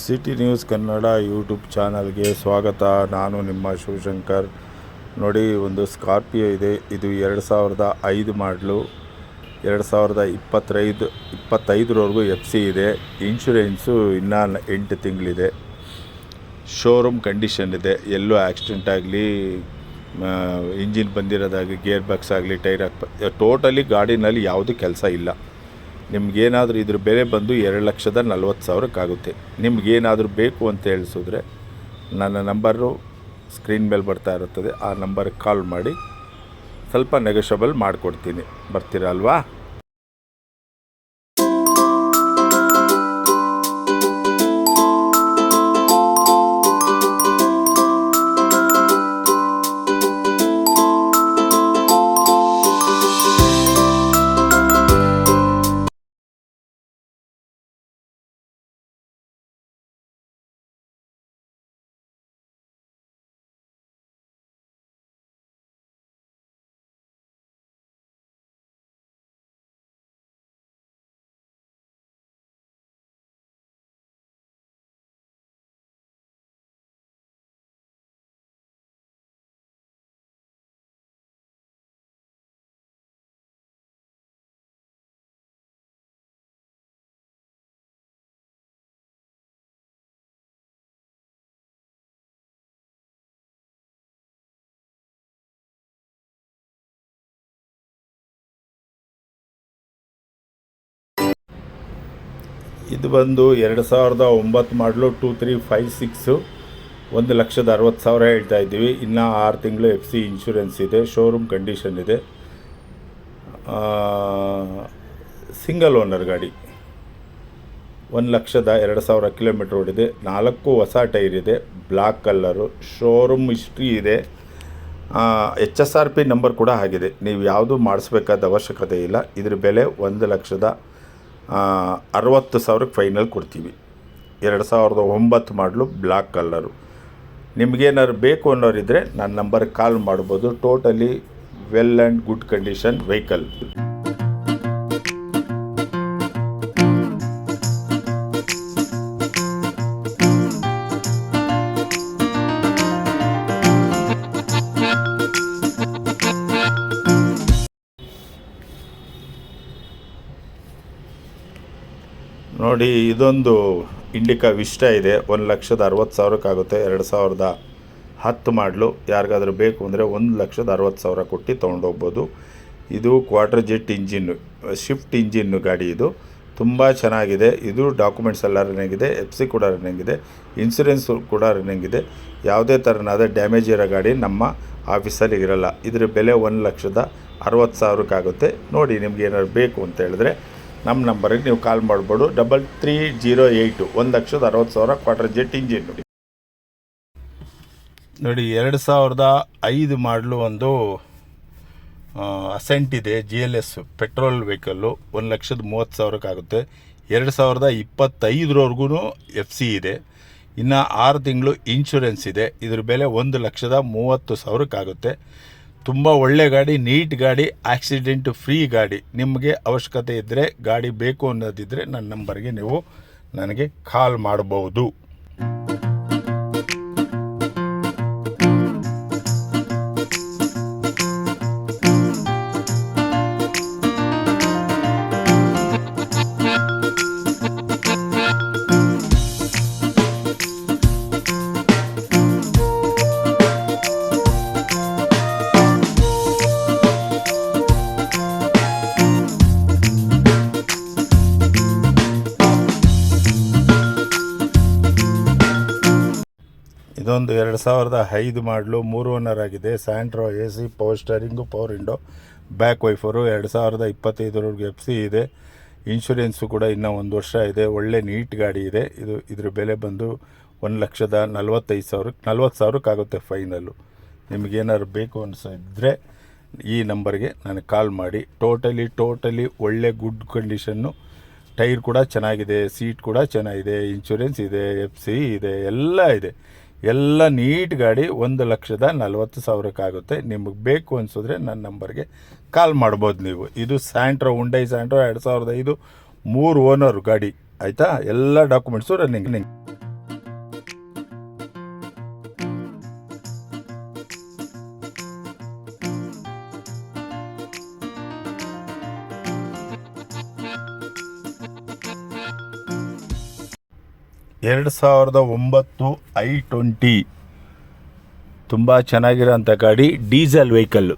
City news Kannada YouTube ಚಾನಲ್ಗೆ ಸ್ವಾಗತ. ನಾನು ನಿಮ್ಮ ಶಿವಶಂಕರ್. ನೋಡಿ, ಒಂದು ಸ್ಕಾರ್ಪಿಯೋ ಇದೆ. ಇದು 2005 ಮಾಡಲು, 2025ವರೆಗೂ FC ಇದೆ. ಇನ್ಶೂರೆನ್ಸು ಇನ್ನೂ 8 ತಿಂಗಳಿದೆ. ಶೋರೂಮ್ ಕಂಡೀಷನ್ ಇದೆ. ಎಲ್ಲೂ ಆಕ್ಸಿಡೆಂಟ್ ಆಗಲಿ, ಇಂಜಿನ್ ಬಂದಿರೋದಾಗಲಿ, ಗೇರ್ ಬಾಕ್ಸ್ ಆಗಲಿ, ಟೈರ್ ಟೋಟಲಿ ಗಾಡಿನಲ್ಲಿ ಯಾವುದೂ ಕೆಲಸ ಇಲ್ಲ. ನಿಮಗೇನಾದರೂ ಇದ್ರ ಬೆಲೆ ಬಂದು 2,40,000 ಆಗುತ್ತೆ. ನಿಮಗೇನಾದರೂ ಬೇಕು ಅಂತ ಹೇಳಿಸಿದ್ರೆ ನನ್ನ ನಂಬರು ಸ್ಕ್ರೀನ್ ಮೇಲೆ ಬರ್ತಾ ಇರುತ್ತದೆ. ಆ ನಂಬರ್ಗೆ ಕಾಲ್ ಮಾಡಿ ಸ್ವಲ್ಪ ನೆಗೋಷಿಯಬಲ್ ಮಾಡಿಕೊಡ್ತೀನಿ. ಬರ್ತೀರಾ ಅಲ್ವಾ? ಇದು ಬಂದು 2009 ಮಾಡಲು 2356, 1,60,000 ಹೇಳ್ತಾ ಇದ್ದೀವಿ. ಇನ್ನು 6 ತಿಂಗಳು FC ಇನ್ಶೂರೆನ್ಸ್ ಇದೆ. ಶೋರೂಮ್ ಕಂಡೀಷನ್ ಇದೆ. ಸಿಂಗಲ್ ಓನರ್ ಗಾಡಿ. 1,02,000 ಕಿಲೋಮೀಟ್ರ್ ಓಡಿದೆ. 4 ಹೊಸ ಟೈರ್ ಇದೆ. Black colour. ಶೋರೂಮ್ ಹಿಸ್ಟ್ರಿ ಇದೆ. HSRP ನಂಬರ್ ಕೂಡ ಆಗಿದೆ. ನೀವು ಯಾವುದು ಮಾಡಿಸ್ಬೇಕಾದ ಅವಶ್ಯಕತೆ ಇಲ್ಲ. ಇದ್ರ ಬೆಲೆ 1,60,000 ಫೈನಲ್ ಕೊಡ್ತೀವಿ. 2009 ಮಾಡಲು, ಬ್ಲ್ಯಾಕ್ ಕಲ್ಲರು. ನಿಮಗೇನಾದ್ರು ಬೇಕು ಅನ್ನೋರಿದ್ದರೆ ನನ್ನ ನಂಬರ್ಗೆ ಕಾಲ್ ಮಾಡ್ಬೋದು. Totally well and good condition vehicle. ನೋಡಿ, ಇದೊಂದು ಇಂಡಿಕಾ ವಿಸ್ಟಾ ಇದೆ. 1,60,000 ಆಗುತ್ತೆ. 2010 ಮಾಡಲು. ಯಾರಿಗಾದ್ರೂ ಬೇಕು ಅಂದರೆ 1,60,000 ಕೊಟ್ಟು ತೊಗೊಂಡೋಗ್ಬೋದು. ಇದು quarter jet engine, shift engine ಗಾಡಿ. ಇದು ತುಂಬ ಚೆನ್ನಾಗಿದೆ. ಇದು ಡಾಕ್ಯುಮೆಂಟ್ಸ್ ಎಲ್ಲ ರನ್ನಿಂಗ್ ಇದೆ. FC ಕೂಡ ರನ್ನಿಂಗ್ ಇದೆ. ಇನ್ಸೂರೆನ್ಸ್ ಕೂಡ ರನ್ನಿಂಗ್ ಇದೆ. ಯಾವುದೇ ಥರನಾದ ಡ್ಯಾಮೇಜ್ ಇರೋ ಗಾಡಿ ನಮ್ಮ ಆಫೀಸಲ್ಲಿ ಇರೋಲ್ಲ. ಇದ್ರ ಬೆಲೆ 1,60,000 ಆಗುತ್ತೆ. ನೋಡಿ, ನಿಮ್ಗೆ ಏನಾದ್ರು ಬೇಕು ಅಂತ ಹೇಳಿದ್ರೆ ನಮ್ಮ ನಂಬರಿಗೆ ನೀವು ಕಾಲ್ ಮಾಡ್ಬೋದು. 3308, 1,60,000 ಕ್ವಾರ್ಟರ್ ಜೆಟ್ ಇಂಜಿನ್. ನೋಡಿ, 2005 ಮಾಡಲು ಒಂದು ಅಸೆಂಟ್ ಇದೆ. GLS petrol vehicle. 1,30,000 ಆಗುತ್ತೆ. 2025ವರೆಗೂ FC ಇದೆ. ಇನ್ನು 6 ತಿಂಗಳು ಇನ್ಶೂರೆನ್ಸ್ ಇದೆ. ಇದ್ರ ಬೆಲೆ 1,30,000 ಆಗುತ್ತೆ. ತುಂಬ ಒಳ್ಳೆ ಗಾಡಿ, ನೀಟ್ ಗಾಡಿ, ಆಕ್ಸಿಡೆಂಟ್ ಫ್ರೀ ಗಾಡಿ. ನಿಮಗೆ ಅವಶ್ಯಕತೆ ಇದ್ದರೆ, ಗಾಡಿ ಬೇಕು ಅನ್ನೋದಿದ್ದರೆ ನನ್ನ ನಂಬರ್ಗೆ ನೀವು ನನಗೆ ಕಾಲ್ ಮಾಡ್ಬೋದು. ಇದೊಂದು 2005 ಮಾಡಲು, 3 ಓನರ್ ಆಗಿದೆ. Santro AC, power steering, power window, back wiper. 2025ವರೆಗೂ FC ಇದೆ. ಇನ್ಶೂರೆನ್ಸು ಕೂಡ ಇನ್ನೂ 1 ವರ್ಷ ಇದೆ. ಒಳ್ಳೆ ನೀಟ್ ಗಾಡಿ ಇದೆ. ಇದ್ರ ಬೆಲೆ ಬಂದು 1,45,000 ಆಗುತ್ತೆ ಫೈನಲ್ಲು. ನಿಮಗೇನಾದ್ರು ಬೇಕು ಅನಿಸಿದ್ರೆ ಈ ನಂಬರ್ಗೆ ನನಗೆ ಕಾಲ್ ಮಾಡಿ. ಟೋಟಲಿ ಒಳ್ಳೆ ಗುಡ್ ಕಂಡೀಷನ್ನು. ಟೈರ್ ಕೂಡ ಚೆನ್ನಾಗಿದೆ. ಸೀಟ್ ಕೂಡ ಚೆನ್ನಾಗಿದೆ. ಇನ್ಶೂರೆನ್ಸ್ ಇದೆ. FC ಇದೆ. ಎಲ್ಲ ಇದೆ. ಎಲ್ಲ ನೀಟ್ ಗಾಡಿ. 1,40,000 ಆಗುತ್ತೆ. ನಿಮಗೆ ಬೇಕು ಅನಿಸಿದ್ರೆ ನನ್ನ ನಂಬರ್ಗೆ ಕಾಲ್ ಮಾಡ್ಬೋದು ನೀವು. ಇದು ಸ್ಯಾಂಟ್ರೋ, ಹುಂಡೈ ಸ್ಯಾಂಟ್ರೋ 2005, 3 ಓನರು ಗಾಡಿ. ಆಯಿತಾ? ಎಲ್ಲ ಡಾಕ್ಯುಮೆಂಟ್ಸು ರನ್ನಿಂಗ್. 2009 i20 ತುಂಬ ಚೆನ್ನಾಗಿರೋಂಥ ಗಾಡಿ. ಡೀಸೆಲ್ ವೆಹಿಕಲ್ಲು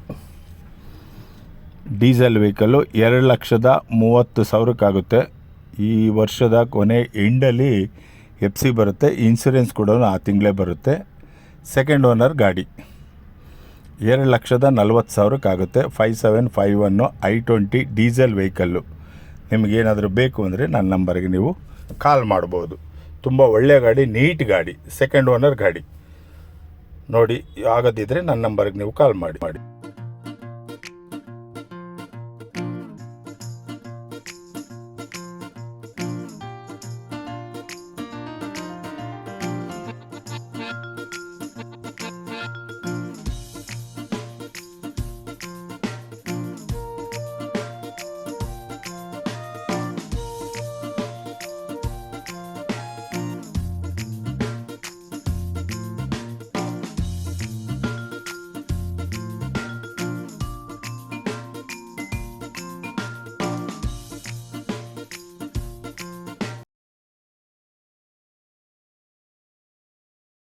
2,30,30,000 ಈ ವರ್ಷದ ಕೊನೆ ಎಂಡಲ್ಲಿ FC ಬರುತ್ತೆ. ಇನ್ಸೂರೆನ್ಸ್ ಕೂಡ ಆ ತಿಂಗಳೇ ಬರುತ್ತೆ. ಸೆಕೆಂಡ್ ಓನರ್ ಗಾಡಿ 2,40,000 5751 i20 ಡೀಸೆಲ್ ವೆಹಿಕಲ್ಲು. ನಿಮಗೇನಾದರೂ ಬೇಕು ಅಂದರೆ ನನ್ನ ನಂಬರ್ಗೆ ನೀವು ಕಾಲ್ ಮಾಡ್ಬೋದು. ತುಂಬ ಒಳ್ಳೆಯ ಗಾಡಿ, ನೀಟ್ ಗಾಡಿ, ಸೆಕೆಂಡ್ ಓನರ್ ಗಾಡಿ. ನೋಡಿ, ಆಗೋದಿದ್ದರೆ ನನ್ನ ನಂಬರ್ಗೆ ನೀವು ಕಾಲ್ ಮಾಡಿ.